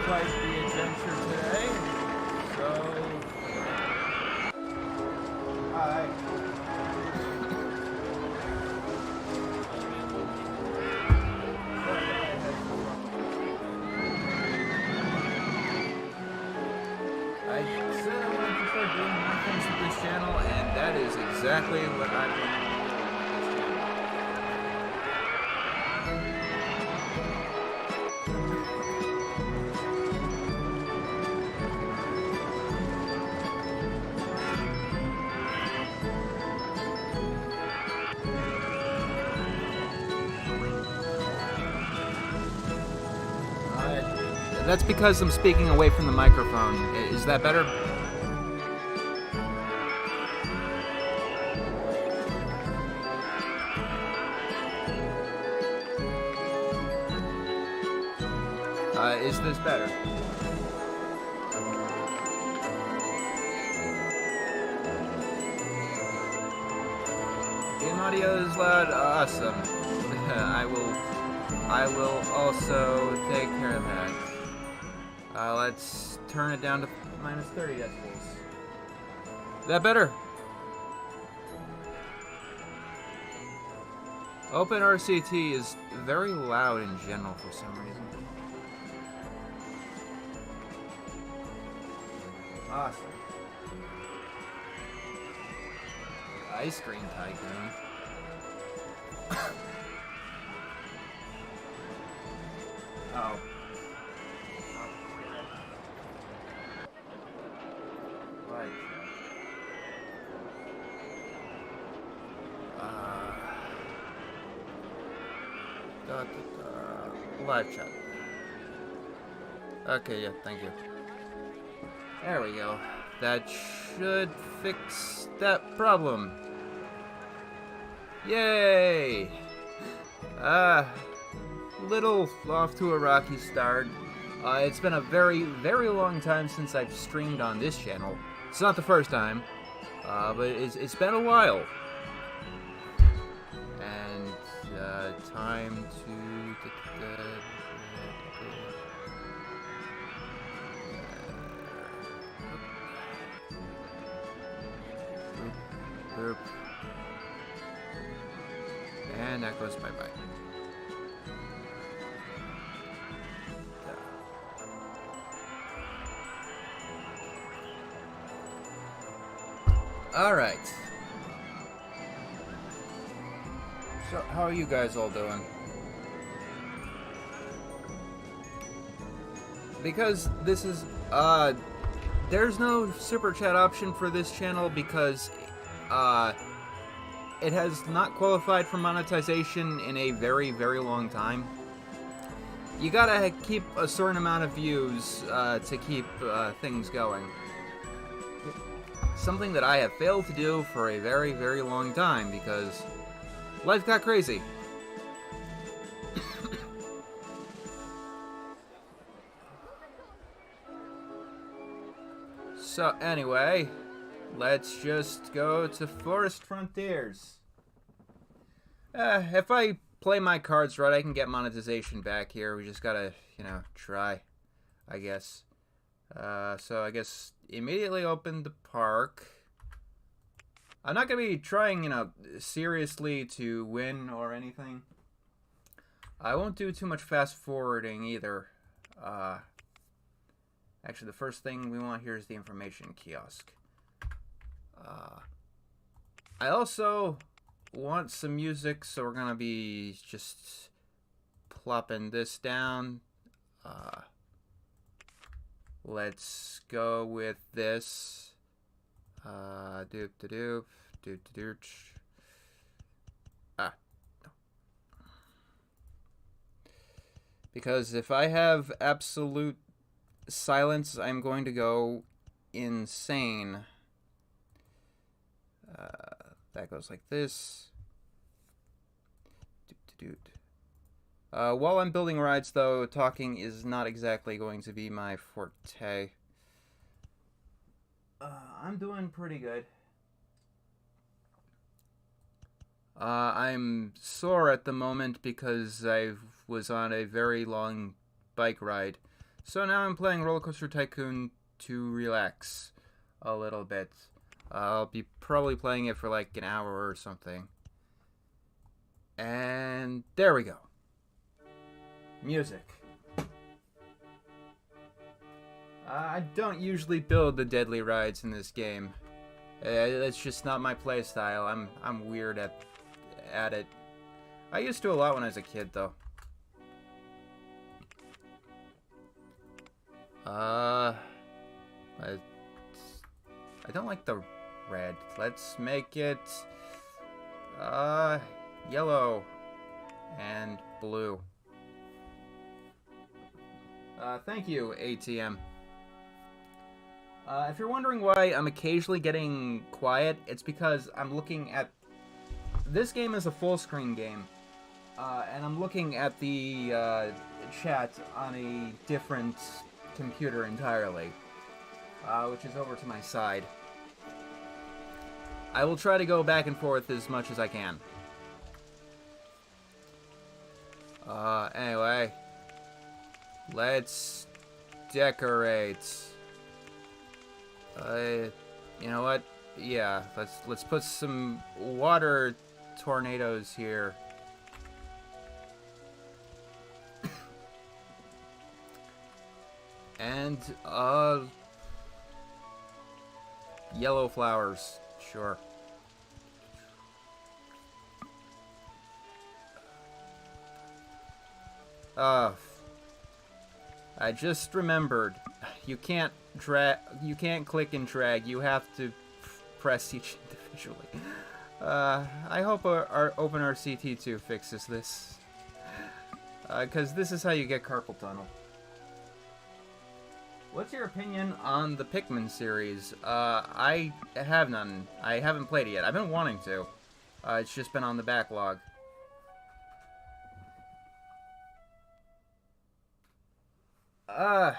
quite the adventure today. So, hi. I said I wanted to start doing more things with this channel, and that is exactly what I'm going to do. That's because I'm speaking away from the microphone. Is that better? Is this better? Game audio is loud. Awesome. I will also take care of that. Let's turn it down to minus 30 decibels. Is that better? OpenRCT is very loud in general for some reason. Awesome. Ice Cream Tycoon. Oh. Right. Live chat. Okay, yeah, thank you. There we go. That should fix that problem. Yay! Little off to a rocky start. It's been a very, very long time since I've streamed on this channel. It's not the first time, but it's been a while. And, time to... Boop. And that goes bye-bye. Alright. So, how are you guys all doing? Because this is, there's no super chat option for this channel because, it has not qualified for monetization in a very, very long time. You gotta keep a certain amount of views, to keep, things going. Something that I have failed to do for a very, very long time because life got crazy. So anyway, let's just go to Forest Frontiers. If I play my cards right, I can get monetization back here. We just gotta, try, I guess. So I guess immediately open the park. I'm not gonna be trying, seriously to win or anything. I won't do too much fast forwarding either. Actually, the first thing we want here is the information kiosk. I also want some music, so we're gonna be just plopping this down. Let's go with this. Doop to doop, doop to doop. No. Because if I have absolute silence, I'm going to go insane. That goes like this. Doop to doop. While I'm building rides, though, talking is not exactly going to be my forte. I'm doing pretty good. I'm sore at the moment because I was on a very long bike ride So now I'm playing Rollercoaster Tycoon to relax a little bit. I'll be probably playing it for like an hour or something. And there we go. Music. I don't usually build the deadly rides in this game. That's just not my playstyle. I'm weird at it. I used to a lot when I was a kid, though. I don't like the red. Let's make it yellow and blue. Thank you, ATM. If you're wondering why I'm occasionally getting quiet, it's because I'm looking at... This game is a full screen game, and I'm looking at the chat on a different computer entirely, which is over to my side. I will try to go back and forth as much as I can. Anyway, let's decorate. You know what? Yeah, let's put some water tornadoes here. And yellow flowers, sure. I just remembered, you can't click and drag, you have to press each individually. I hope our OpenRCT2 fixes this. Because this is how you get carpal tunnel. What's your opinion on the Pikmin series? I have none. I haven't played it yet. I've been wanting to. It's just been on the backlog. I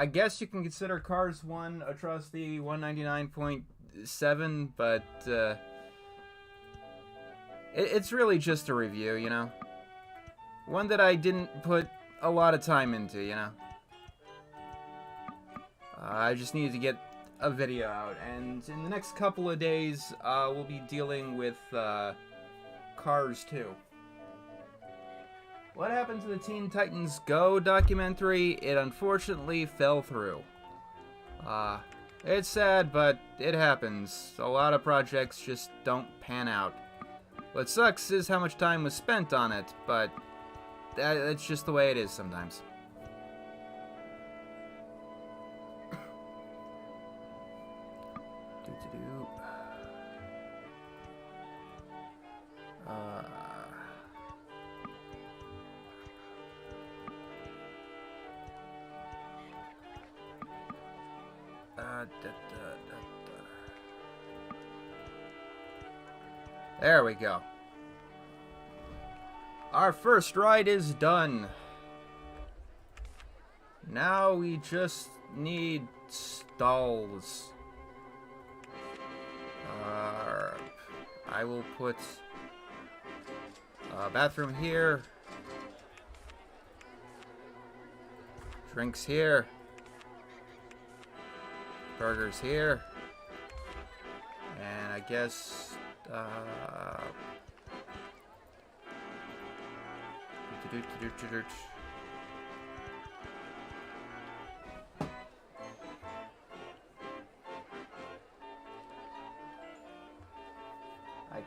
guess you can consider Cars 1 a trusty 199.7, but it's really just a review, you know? One that I didn't put a lot of time into, you know? I just needed to get a video out, and in the next couple of days, we'll be dealing with Cars 2. What happened to the Teen Titans Go documentary? It unfortunately fell through. It's sad, but it happens. A lot of projects just don't pan out. What sucks is how much time was spent on it, but that's just the way it is sometimes. There we go. Our first ride is done. Now we just need stalls. I will put a bathroom here. Drinks here. Burgers here. And I guess I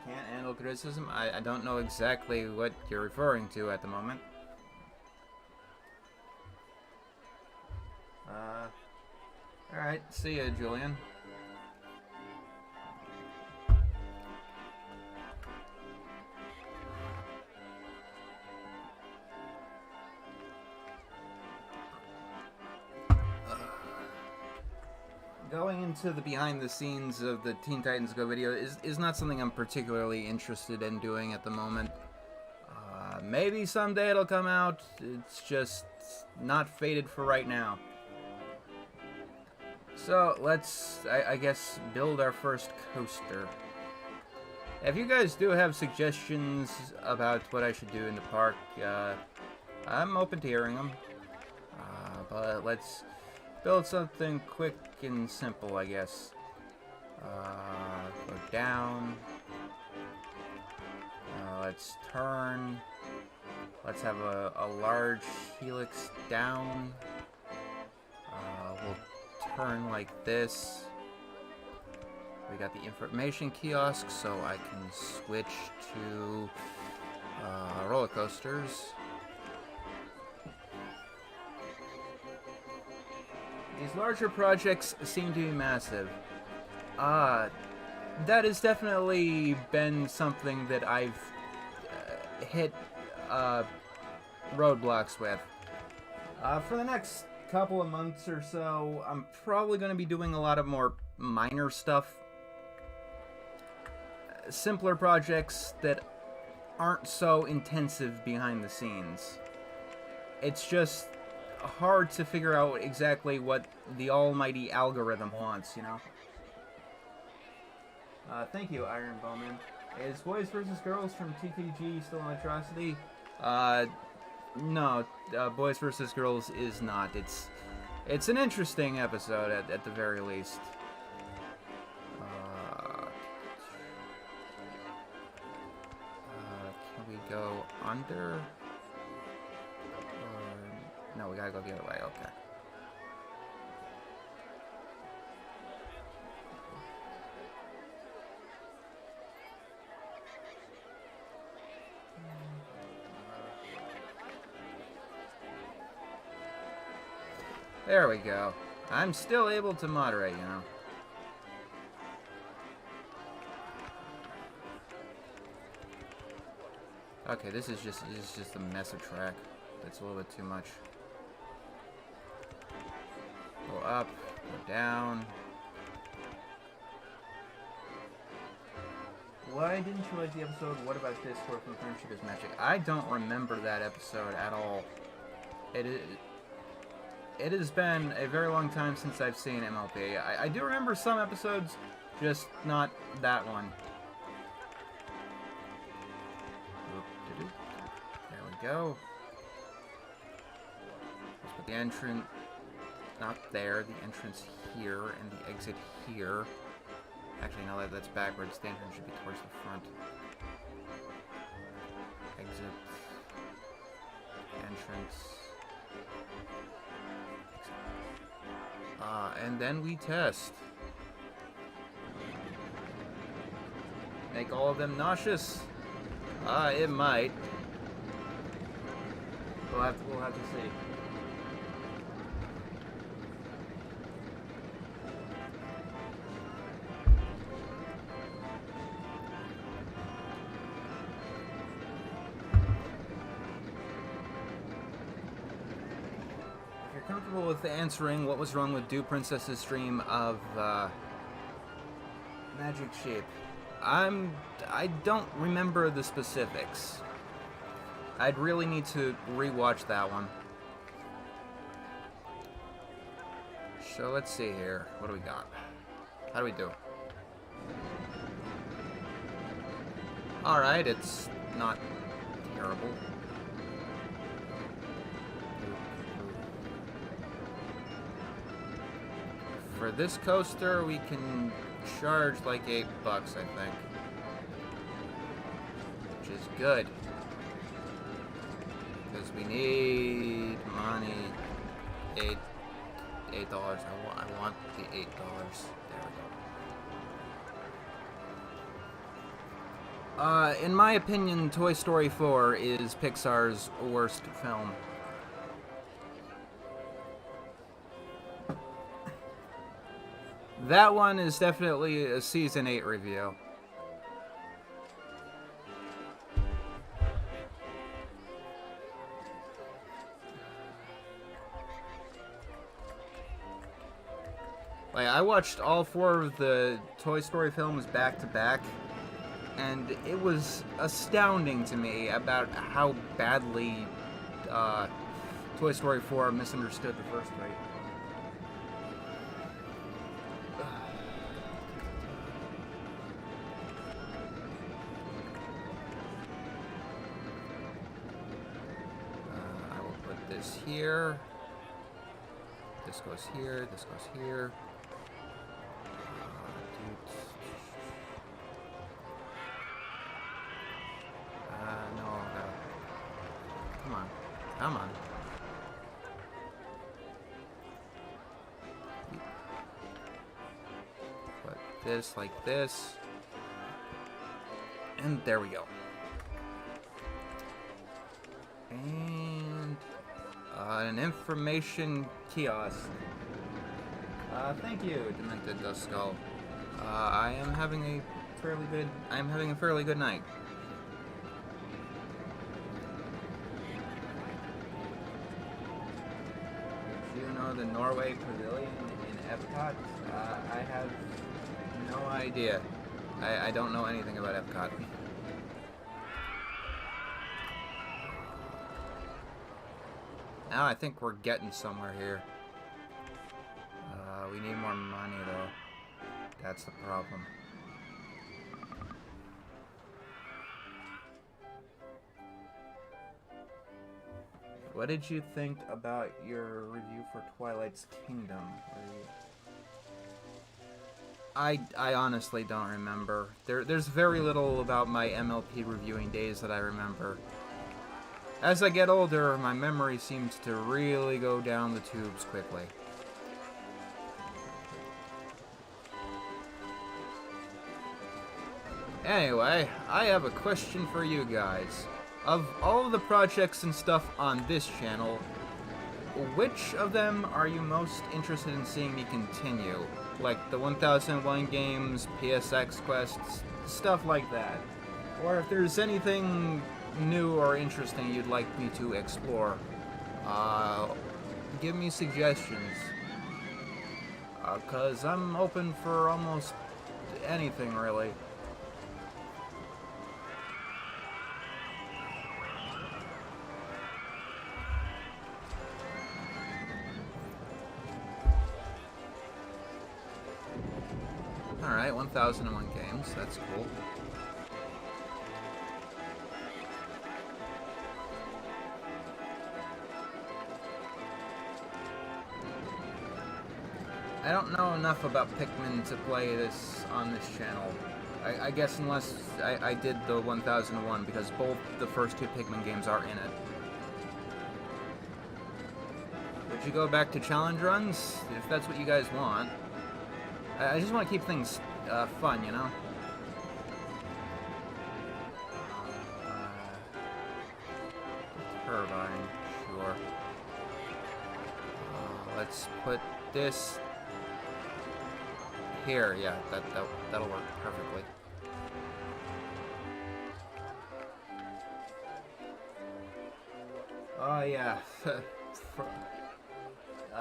can't handle criticism. I don't know exactly what you're referring to at the moment. Alright, see ya, Julian. Going into the behind the scenes of the Teen Titans Go video is not something I'm particularly interested in doing at the moment. Maybe someday it'll come out. It's just not fated for right now. So let's, I guess, build our first coaster. If you guys do have suggestions about what I should do in the park, I'm open to hearing them. but let's build something quick and simple, I guess. Go down. Let's turn. Let's have a large helix down. We'll turn like this. We got the information kiosk, so I can switch to roller coasters. These larger projects seem to be massive. That has definitely been something that I've hit roadblocks with. For the next couple of months or so, I'm probably going to be doing a lot of more minor stuff. Simpler projects that aren't so intensive behind the scenes. It's just hard to figure out exactly what the almighty algorithm wants, you know? Thank you, Iron Bowman. Is Boys vs. Girls from TTG still an atrocity? No, Boys vs. Girls is not. It's an interesting episode at the very least. Can we go under? Or, no, we gotta go the other way. Okay. There we go. I'm still able to moderate, you know. Okay, this is just a mess of track. That's a little bit too much. Go up, go down. Why didn't you like the episode What About Discord from Friendship is Magic? I don't remember that episode at all. It has been a very long time since I've seen MLP. I do remember some episodes, just not that one. There we go. Let's put the entrance, not there, the entrance here, and the exit here. Actually, no, that's backwards. The entrance should be towards the front. Exit. Entrance. And then we test. Make all of them nauseous? It might. We'll have to see. Comfortable with answering what was wrong with Dew Princess's stream of Magic Sheep. I don't remember the specifics. I'd really need to rewatch that one. So let's see here. What do we got? How do we do? Alright, it's not terrible. For this coaster, we can charge like $8, I think. Which is good. Because we need money. $8. I want the $8. There we go. In my opinion, Toy Story 4 is Pixar's worst film. That one is definitely a Season 8 review. Like, I watched all 4 of the Toy Story films back to back, and it was astounding to me about how badly Toy Story 4 misunderstood the first 3. Here. This goes here. This goes here. No. Come on. Come on. Put this like this. And there we go. And an information kiosk. Thank you, Demented Dust Skull. I'm having a fairly good night. Did you know the Norway Pavilion in Epcot? I have no idea. I don't know anything about Epcot. Now I think we're getting somewhere here. We need more money though. That's the problem. What did you think about your review for Twilight's Kingdom? I honestly don't remember. There's very little about my MLP reviewing days that I remember. As I get older, my memory seems to really go down the tubes quickly. Anyway, I have a question for you guys. Of all of the projects and stuff on this channel, which of them are you most interested in seeing me continue? Like the 1001 games, PSX quests, stuff like that. Or if there's anything new or interesting you'd like me to explore, give me suggestions. 'Cause I'm open for almost anything, really. Alright, 1001 games, that's cool. I don't know enough about Pikmin to play this on this channel. I guess unless I did the 1001, because both the first two Pikmin games are in it. Would you go back to challenge runs? If that's what you guys want. I just want to keep things fun, you know? Turbine, sure. Let's put this here. Yeah, that'll work perfectly. Oh yeah.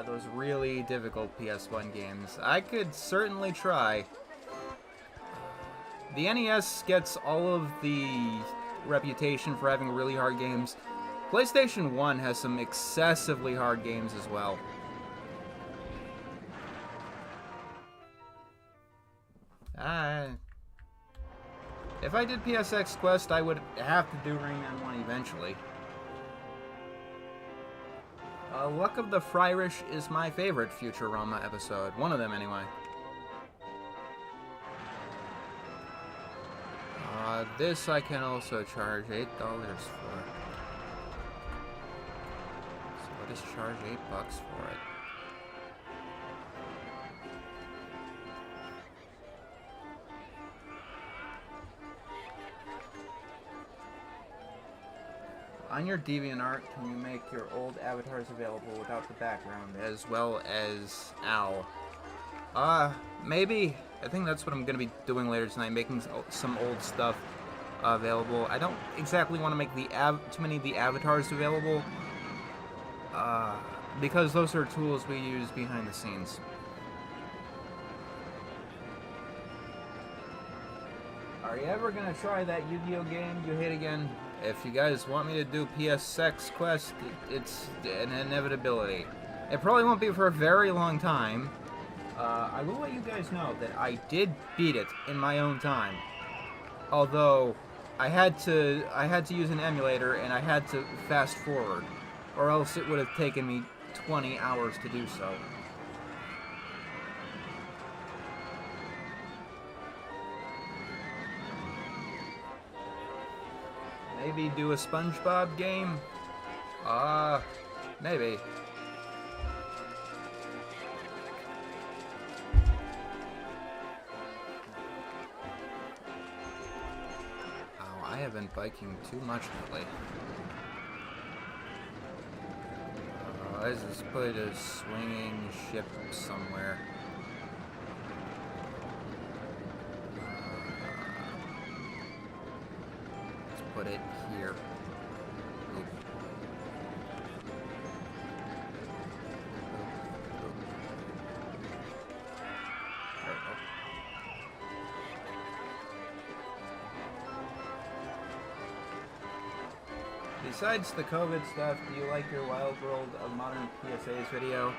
Those really difficult PS1 games. I could certainly try. The NES gets all of the reputation for having really hard games. PlayStation 1 has some excessively hard games as well. If I did PSX Quest, I would have to do Rayman 1 eventually. Luck of the Friarish is my favorite Futurama episode. One of them, anyway. This I can also charge $8 for. So I'll just charge $8 for it. On your DeviantArt, can you make your old avatars available without the background, as well as Al? Maybe. I think that's what I'm going to be doing later tonight, making some old stuff available. I don't exactly want to make too many of the avatars available, because those are tools we use behind the scenes. Are you ever going to try that Yu-Gi-Oh game you hate again? If you guys want me to do PSX Quest, it's an inevitability. It probably won't be for a very long time. I will let you guys know that I did beat it in my own time. Although, I had to use an emulator and I had to fast forward. Or else it would have taken me 20 hours to do so. Maybe do a SpongeBob game? Maybe. Oh, I have been biking too much lately. Let's just put a swinging ship somewhere. Let's put it here. Oop. There we go. Besides the COVID stuff, do you like your Wild World of Modern PSAs video?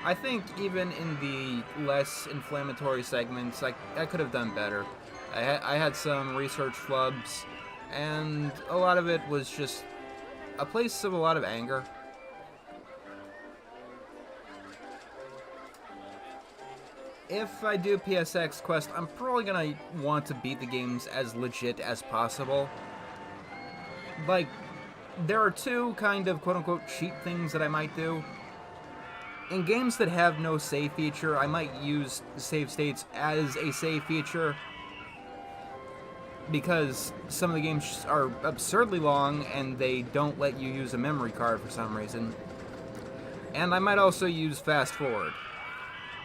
I think even in the less inflammatory segments, I could have done better. I had some research flubs, and a lot of it was just a place of a lot of anger. If I do PSX Quest, I'm probably gonna want to beat the games as legit as possible. Like, there are two kind of quote-unquote cheat things that I might do. In games that have no save feature, I might use save states as a save feature, because some of the games are absurdly long and they don't let you use a memory card for some reason. And I might also use fast forward,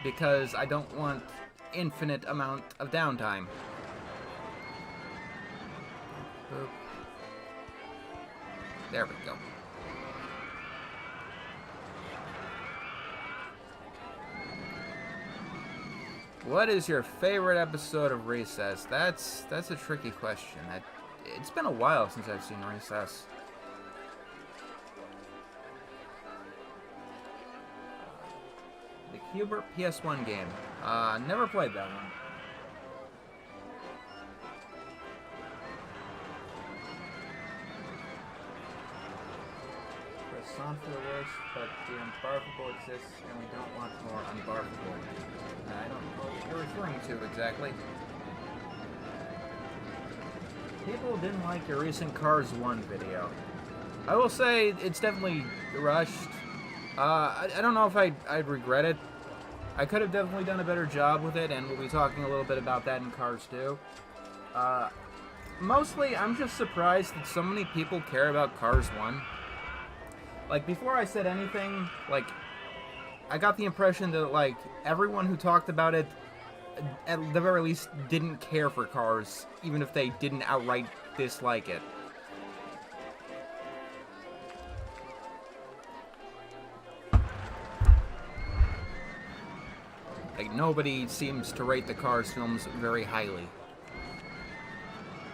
because I don't want infinite amount of downtime. Boop. There we go. What is your favorite episode of Recess? That's a tricky question. It's been a while since I've seen Recess. The Hubert PS1 game. Never played that one. On for the worst, but the unbarfable exists, and we don't want more unbarfable. I don't know what you're referring to exactly. People didn't like your recent Cars 1 video. I will say it's definitely rushed. I don't know if I'd regret it. I could have definitely done a better job with it, and we'll be talking a little bit about that in Cars 2. Mostly, I'm just surprised that so many people care about Cars 1. Like, before I said anything, like, I got the impression that, like, everyone who talked about it, at the very least, didn't care for Cars, even if they didn't outright dislike it. Like, nobody seems to rate the Cars films very highly.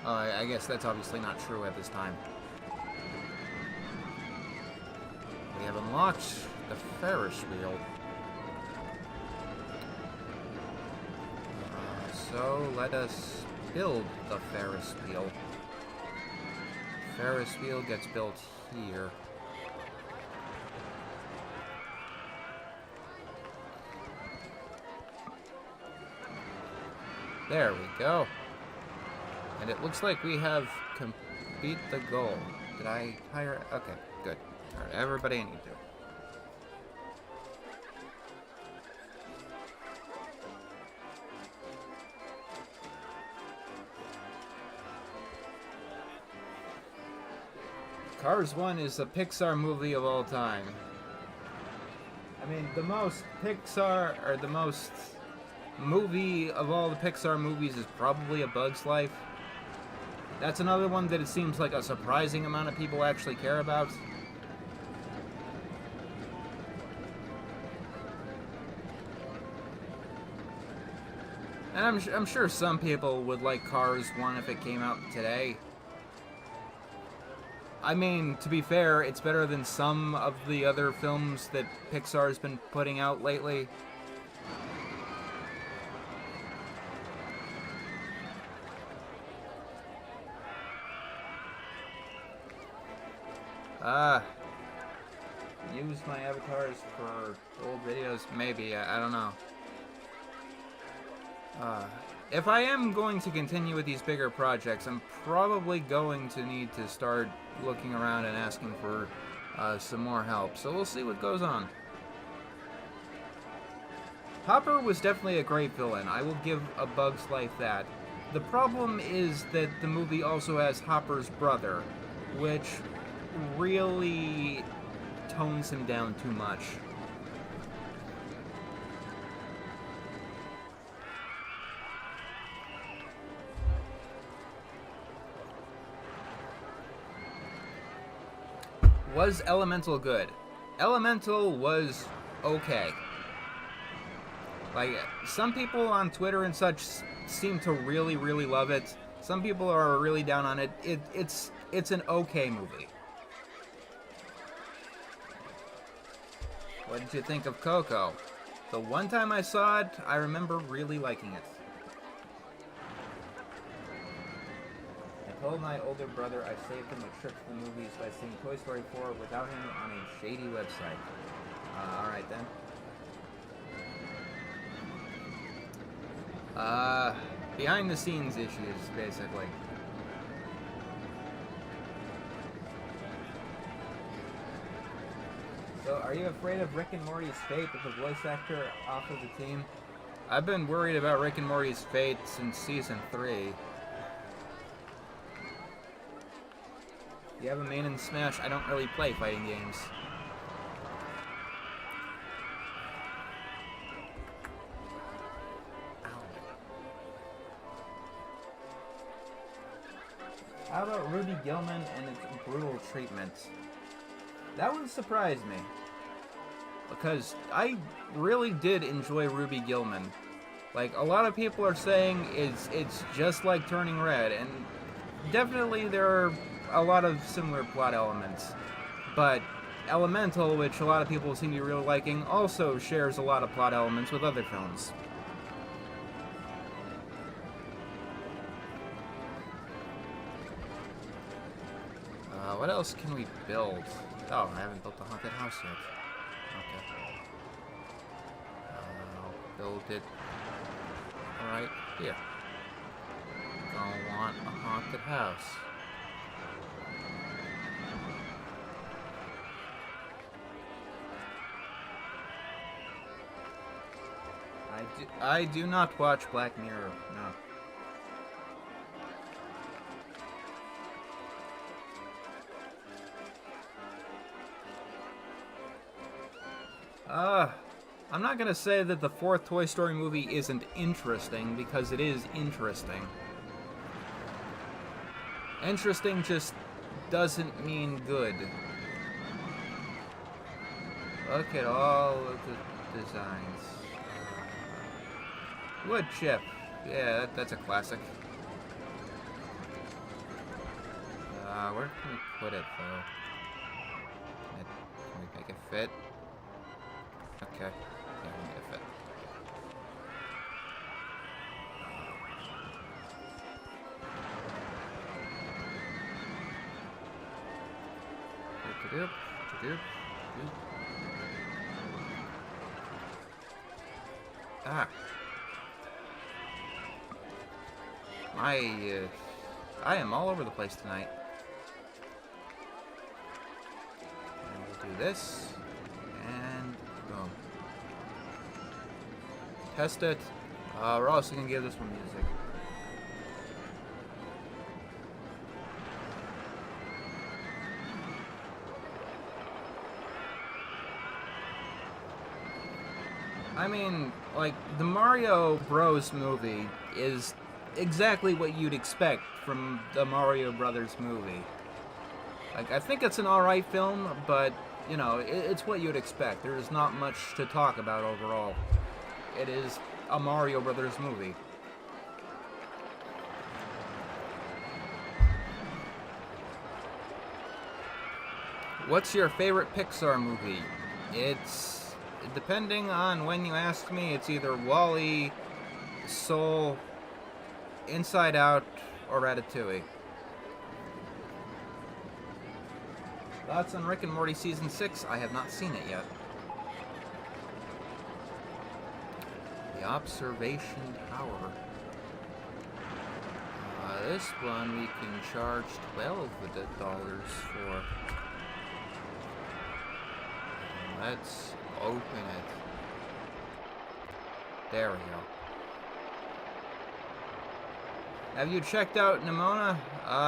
I guess that's obviously not true at this time. We have unlocked the Ferris wheel. So let us build the Ferris wheel. Ferris wheel gets built here. There we go. And it looks like we have complete the goal. Did I hire? Okay, good. Alright, everybody I need to. Cars 1 is a Pixar movie of all time. I mean, the most Pixar, or the most movie of all the Pixar movies is probably A Bug's Life. That's another one that it seems like a surprising amount of people actually care about. And I'm sure some people would like Cars 1 if it came out today. I mean, to be fair, it's better than some of the other films that Pixar's been putting out lately. use my avatars for old videos? Maybe, I don't know. If I am going to continue with these bigger projects, I'm probably going to need to start looking around and asking for some more help. So we'll see what goes on. Hopper was definitely a great villain. I will give A Bug's Life that. The problem is that the movie also has Hopper's brother, which really tones him down too much. Was Elemental good? Elemental was okay. Like, some people on Twitter and such seem to really, really love it. Some people are really down on it. It's an okay movie. What did you think of Coco? The one time I saw it, I remember really liking it. I told my older brother I saved him a trip to the movies by seeing Toy Story 4 without him on a shady website. Alright then. Behind the scenes issues, basically. So, are you afraid of Rick and Morty's fate with the voice actor off of the team? I've been worried about Rick and Morty's fate since season 3. You have a main in Smash? I don't really play fighting games. How about Ruby Gillman and its brutal treatment? That one surprised me. Because I really did enjoy Ruby Gillman. Like, a lot of people are saying it's just like Turning Red, and definitely there are a lot of similar plot elements. But Elemental, which a lot of people seem to be really liking, also shares a lot of plot elements with other films. What else can we build? Oh, I haven't built the haunted house yet. Okay. I'll build it right here. Don't want a haunted house. I do not watch Black Mirror, no. I'm not gonna say that the fourth Toy Story movie isn't interesting, because it is interesting. Interesting just doesn't mean good. Look at all of the designs. Wood chip. Yeah, that's a classic. Where can we put it, though? Can we make it fit? Okay. Yeah, we make it fit. Ah. I am all over the place tonight. And we'll do this. And boom. Test it. We're also going to give this one music. I mean, like, the Mario Bros. Movie is exactly what you'd expect from the Mario Brothers movie. Like, I think it's an alright film, but, you know, it's what you'd expect. There's not much to talk about overall. It is a Mario Brothers movie. What's your favorite Pixar movie? It's, depending on when you ask me, it's either WALL-E, Soul, Inside Out, or Ratatouille. Thoughts on Rick and Morty Season 6? I have not seen it yet. The Observation Tower. This one we can charge $12 for. Let's open it. There we go. Have you checked out Nimona?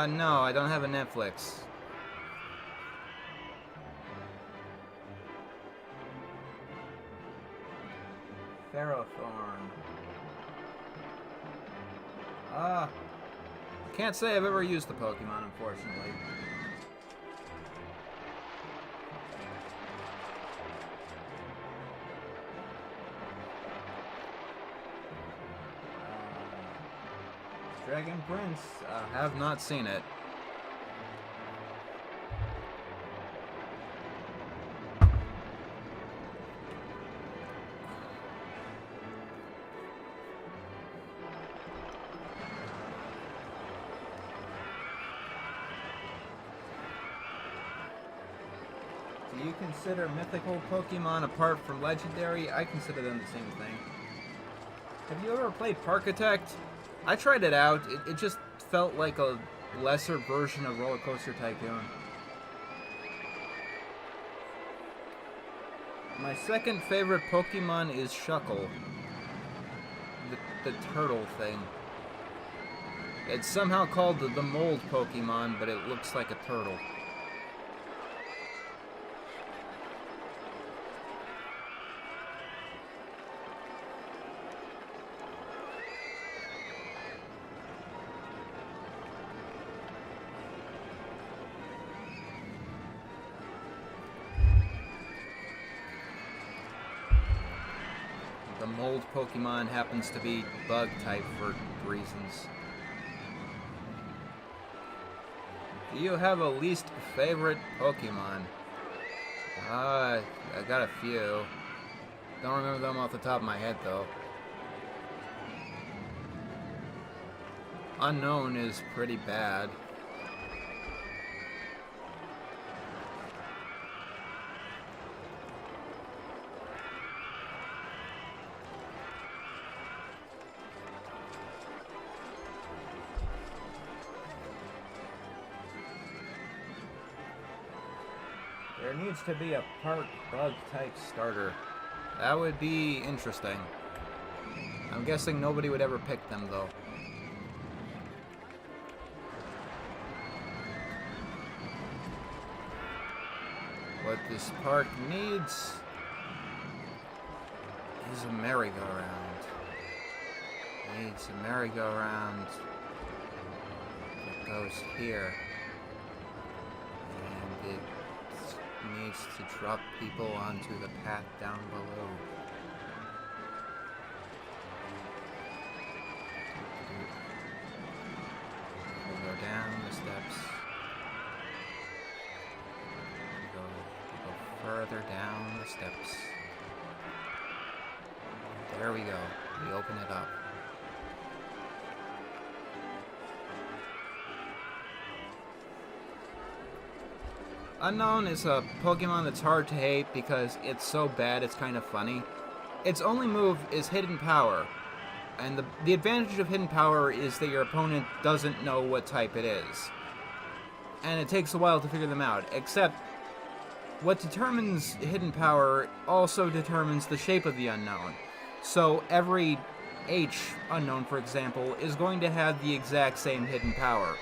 No, I don't have a Netflix. Ferrothorn. Can't say I've ever used the Pokemon, unfortunately. Dragon Prince, have not seen it. Do you consider mythical Pokemon apart from legendary? I consider them the same thing. Have you ever played Parkitect? I tried it out. It just felt like a lesser version of Rollercoaster Tycoon. My second favorite Pokemon is Shuckle. The turtle thing. It's somehow called the mold Pokemon, but it looks like a turtle. The mold Pokemon happens to be bug type for reasons. Do you have a least favorite Pokemon? I got a few. Don't remember them off the top of my head though. Unknown is pretty bad. There needs to be a part bug type starter. That would be interesting. I'm guessing nobody would ever pick them though. What this park needs is a merry-go-round. It needs a merry-go-round that goes here. And it needs to drop people onto the path down below. We'll go down the steps. We'll go further down the steps. There we go. We open it up. Unknown is a Pokemon that's hard to hate because it's so bad it's kind of funny. Its only move is Hidden Power, and the advantage of Hidden Power is that your opponent doesn't know what type it is. And it takes a while to figure them out, except what determines Hidden Power also determines the shape of the Unknown. So every H Unknown, for example, is going to have the exact same Hidden Power,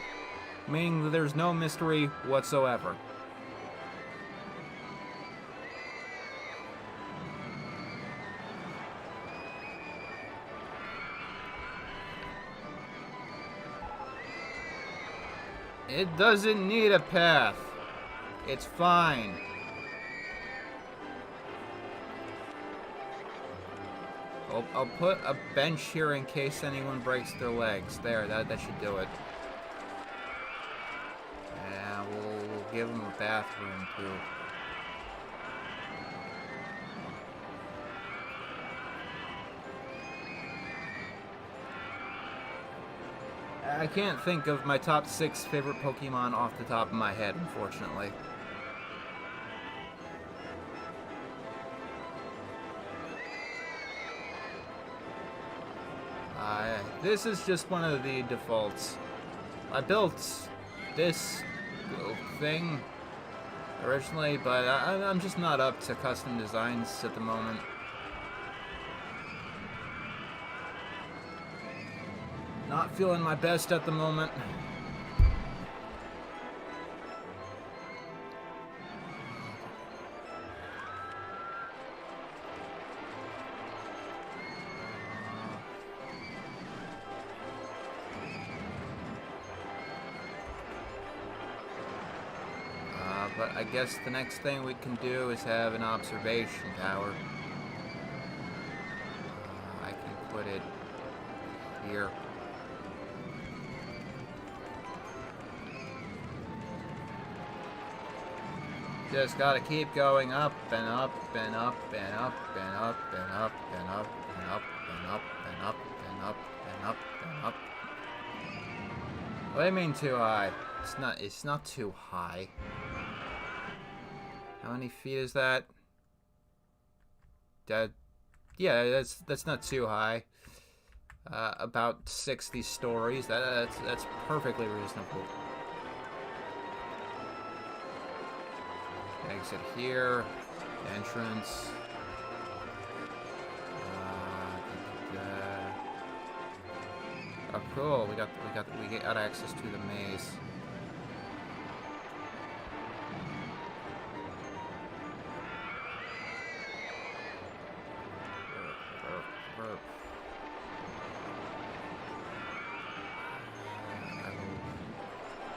meaning that there's no mystery whatsoever. It doesn't need a path. It's fine. I'll put a bench here in case anyone breaks their legs. There, that should do it. Yeah, we'll give them a bathroom too. I can't think of my top 6 favorite Pokemon off the top of my head, unfortunately. This is just one of the defaults. I built this thing originally, but I'm just not up to custom designs at the moment. Not feeling my best at the moment. But I guess the next thing we can do is have an observation tower. I can put it here. Just gotta keep going up and up and up and up and up and up and up and up and up and up and up and up and up. What do you mean too high? It's not too high. How many feet is that? Yeah, that's not too high. About 60 stories. That's perfectly reasonable. Exit here. Entrance. Oh, cool. We got access to the maze.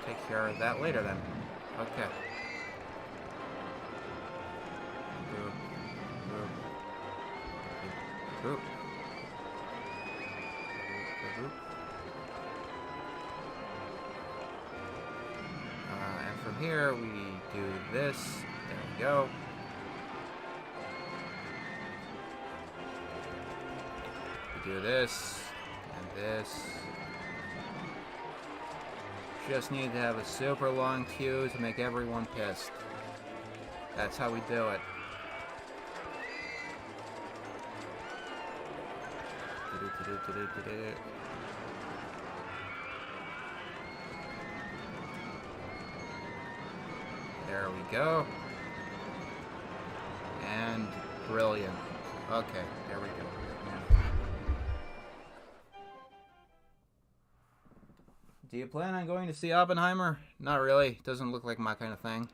Take care of that later then. Okay. And from here we do this. There we go. We do this and this. Just need to have a super long queue to make everyone pissed. That's how we do it. There we go. And brilliant. Okay, there we go. Do you plan on going to see Oppenheimer? Not really. Doesn't look like my kind of thing.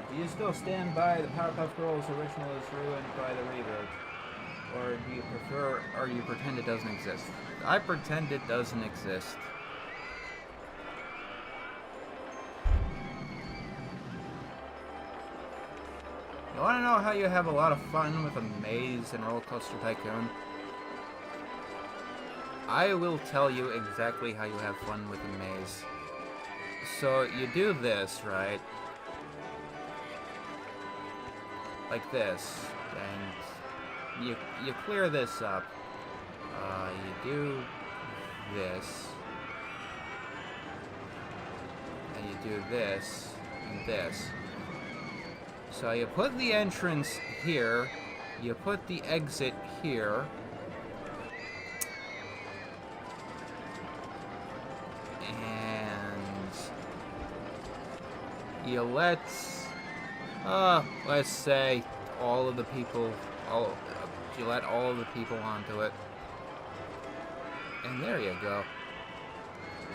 Do you still stand by the Powerpuff Girls original is ruined by the reboot? Or do you prefer, or you pretend it doesn't exist? I pretend it doesn't exist. You want to know how you have a lot of fun with a maze in Rollercoaster Tycoon? I will tell you exactly how you have fun with a maze. So you do this, right? Like this, and you clear this up. You do this, and you do this and this. So you put the entrance here, you put the exit here, and you let, let's say all of the people, you let all of the people onto it. And there you go.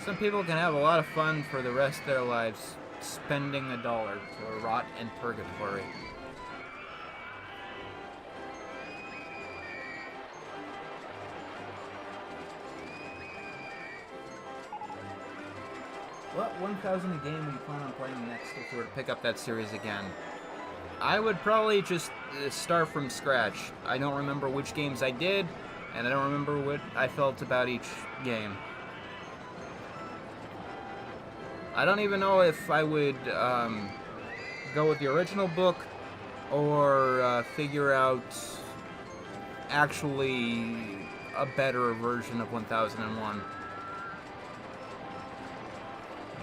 Some people can have a lot of fun for the rest of their lives spending $1 to rot in purgatory. What 1,000 a game do you plan on playing next if you were to pick up that series again? I would probably just start from scratch. I don't remember which games I did, and I don't remember what I felt about each game. I don't even know if I would go with the original book or figure out actually a better version of 1001.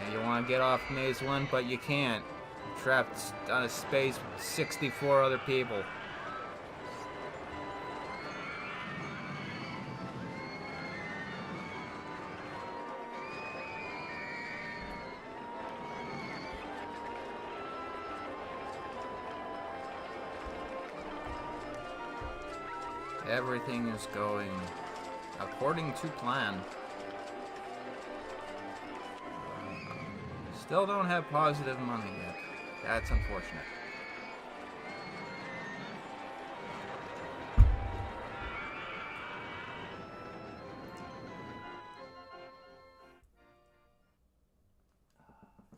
Yeah, you want to get off Maze 1, but you can't. trapped on a space with 64 other people. Everything is going according to plan. Still don't have positive money yet. That's unfortunate.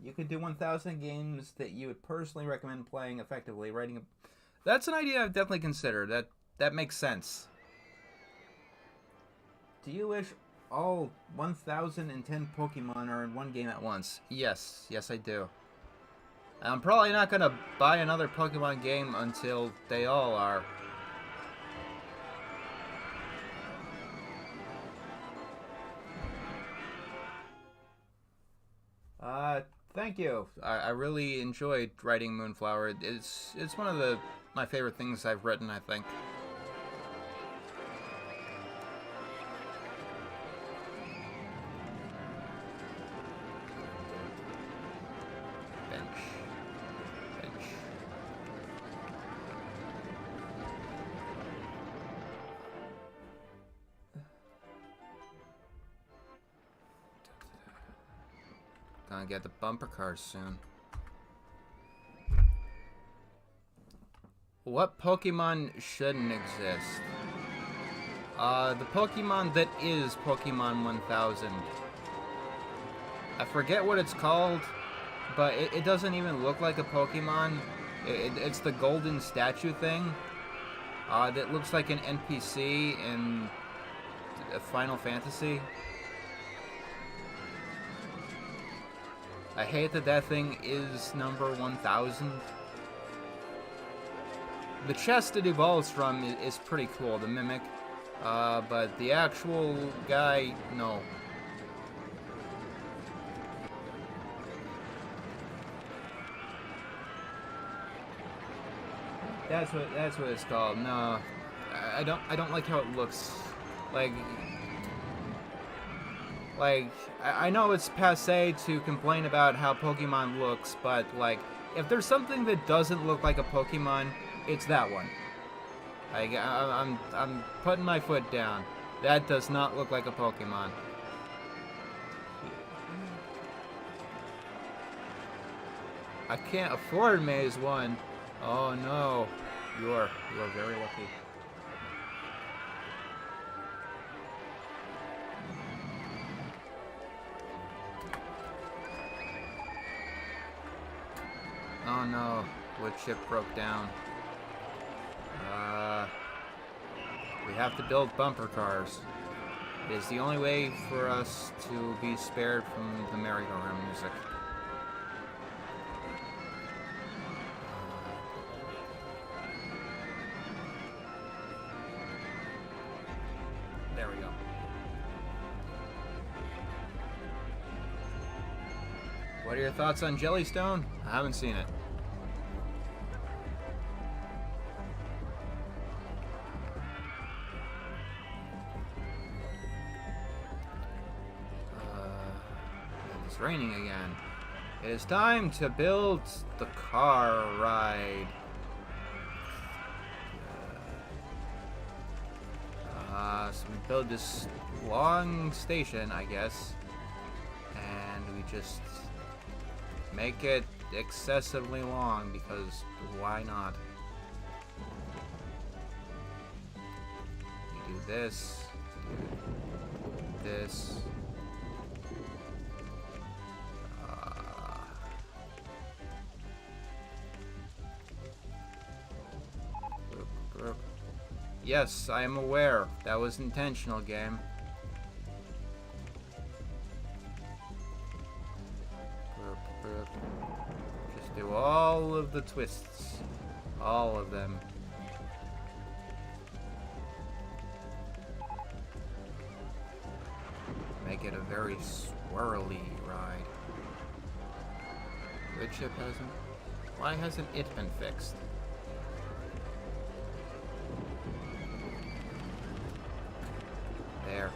You could do 1,000 games that you would personally recommend playing effectively. That's an idea I've definitely considered. That makes sense. Do you wish all 1,010 Pokemon are in one game at once? Yes, I do. I'm probably not gonna buy another Pokemon game until they all are. Thank you. I really enjoyed writing Moonflower. It's one of my favorite things I've written, I think. Gonna get the bumper cars soon. What Pokemon shouldn't exist? The Pokemon that is Pokemon 1000. I forget what it's called, but it doesn't even look like a Pokemon. It's the golden statue thing. That looks like an NPC in Final Fantasy. I hate that thing is number 1000. The chest it evolves from is pretty cool, the Mimic. But the actual guy, no. That's what it's called. No, I don't like how it looks. Like, I know it's passé to complain about how Pokemon looks, but, like, if there's something that doesn't look like a Pokemon, it's that one. Like, I'm putting my foot down. That does not look like a Pokemon. I can't afford Maze 1. Oh, no. You are very lucky. Oh no, wood chip broke down. We have to build bumper cars. It is the only way for us to be spared from the merry-go-round music. There we go. What are your thoughts on Jellystone? I haven't seen it. It's raining again. It is time to build the car ride. So we build this long station, I guess, and we just make it excessively long because why not? You do this, this. Yes, I am aware. That was intentional, game. Just do all of the twists. All of them. Make it a very swirly ride. Wood chip has him. Why hasn't it been fixed? There.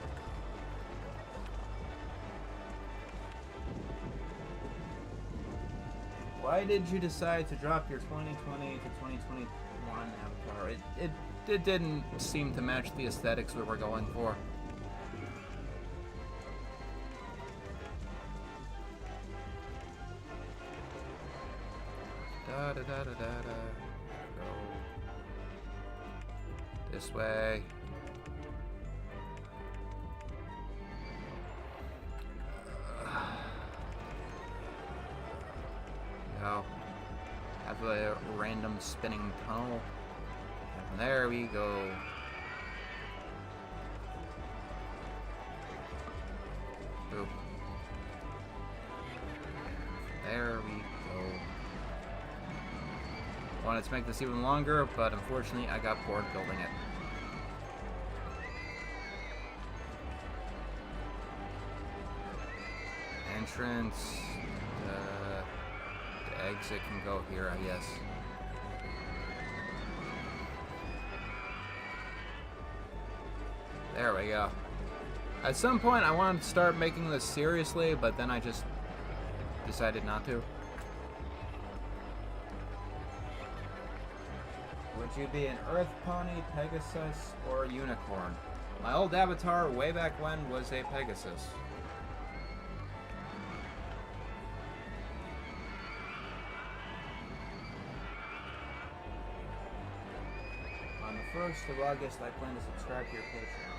Why did you decide to drop your 2020 to 2021 avatar? It didn't seem to match the aesthetics we were going for. Da da da da da da. Go this way. Go. Have a random spinning tunnel. And there we go. Boop. There we go. Wanted to make this even longer, but unfortunately I got bored building it. Entrance. The exit can go here, I guess. There we go. At some point I wanted to start making this seriously, but then I just decided not to. Would you be an Earth Pony, Pegasus, or a Unicorn? My old avatar way back when was a Pegasus. On the 1st of August, I plan to subscribe to your Patreon.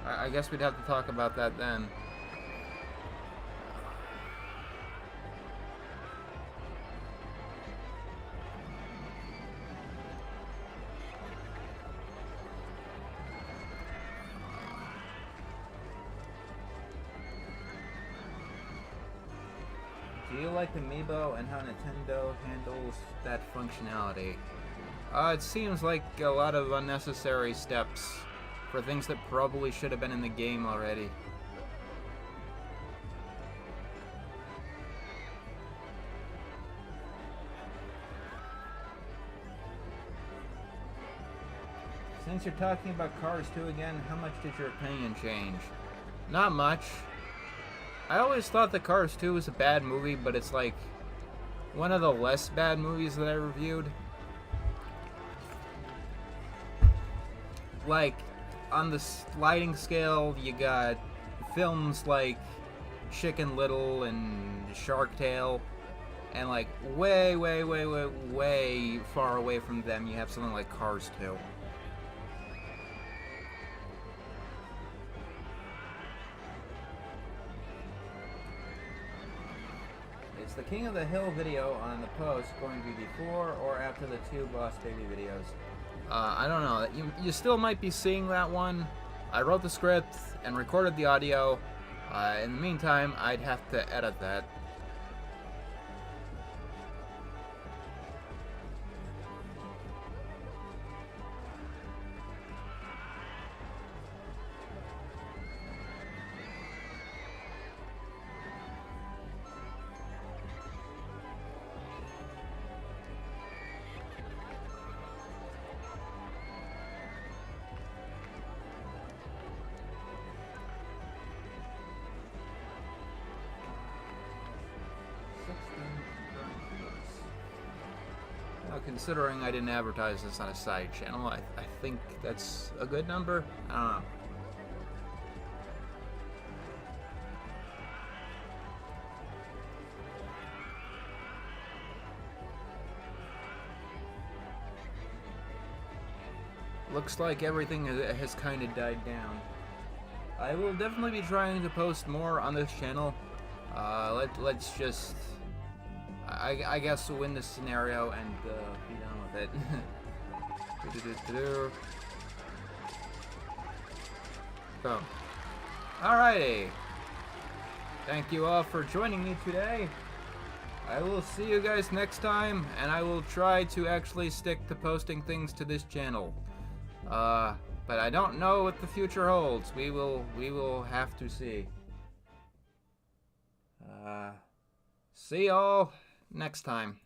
I guess we'd have to talk about that then. Do you like Amiibo and how Nintendo handles that functionality? It seems like a lot of unnecessary steps for things that probably should have been in the game already. Since you're talking about Cars 2 again, how much did your opinion change? Not much. I always thought that Cars 2 was a bad movie, but it's like one of the less bad movies that I reviewed. Like, on the sliding scale, you got films like Chicken Little and Shark Tale, and like way far away from them, you have something like Cars 2. Is the King of the Hill video on the post going to be before or after the 2 Boss Baby videos? I don't know. You still might be seeing that one. I wrote the script and recorded the audio. In the meantime, I'd have to edit that. Considering I didn't advertise this on a side channel, I think that's a good number. I don't know. Looks like everything has kind of died down. I will definitely be trying to post more on this channel. Let's just... I guess we'll win this scenario and be done with it. Boom. Alrighty. Thank you all for joining me today. I will see you guys next time, and I will try to actually stick to posting things to this channel. But I don't know what the future holds. We will have to see. see y'all next time.